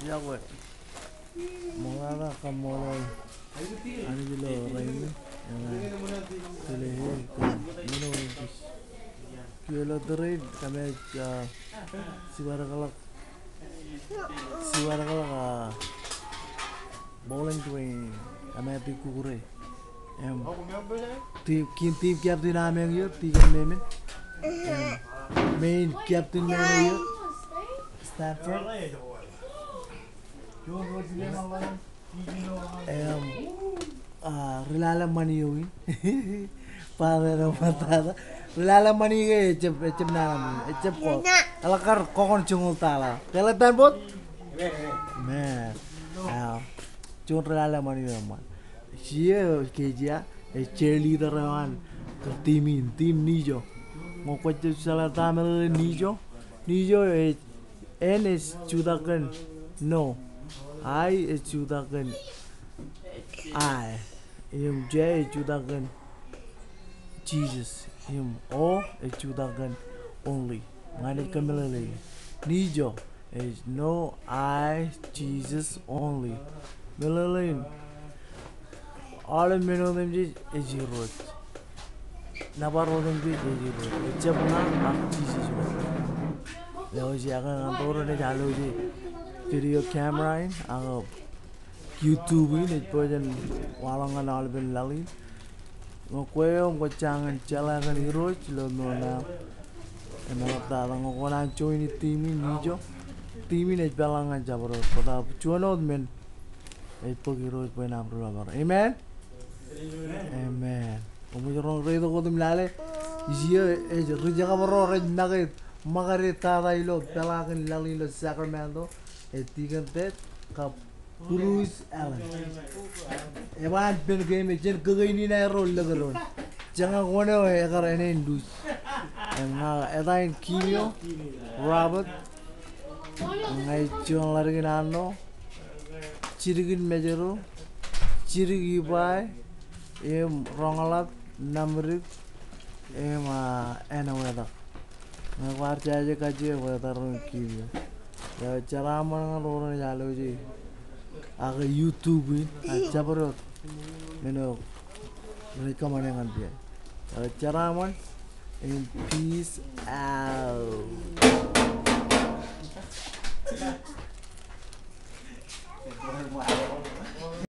Ya gue mulai kamulai ani dulu raini telehe minum kilo terin kami siwara kalak bowling twin kami tikure team captain ameng yo tiga memen main captain memen yo Stanford relala money yun para na matada relala money ke ecep nalam ecep ko alakar kokon chungul tala kelatan bot man chun relala money man sia kejia cheerleader man team nijo mo ko sala tamel nijo N is chudakan no I is chudakan I J is chudakan Jesus O is chudakan only ngani kamelale nijo is no I Jesus only melalin all meno them is zero nabaro them is zero echapna Jesus Leo si akan kantor ni jalo si video camera in ang YouTube in ipojan walangan album lali ngokweo ngochangan chalagan hero lo na emata ngo na join team nijo team ni balangan jabro pada chuano men ipo hero ipo na bro amen amen umujorong redo ko tum lale isia rijaga bro rej nagit Margarita ilo pelakan lali lo Sacramento etikan tet kap Bruce Allen ewan pen game jen kagini na role lagaron jangan kono agar ene indus enga edain Kimio Robert ngai chon largi nano chirigin mejero chirigi bai rongalat namrik ena weda Nggak aja kaji gue taruh kiri. Ya cara mana orang jalan aja. Aga YouTube ini aja perut. Meno mereka mana yang dia. Cara mana? In peace out.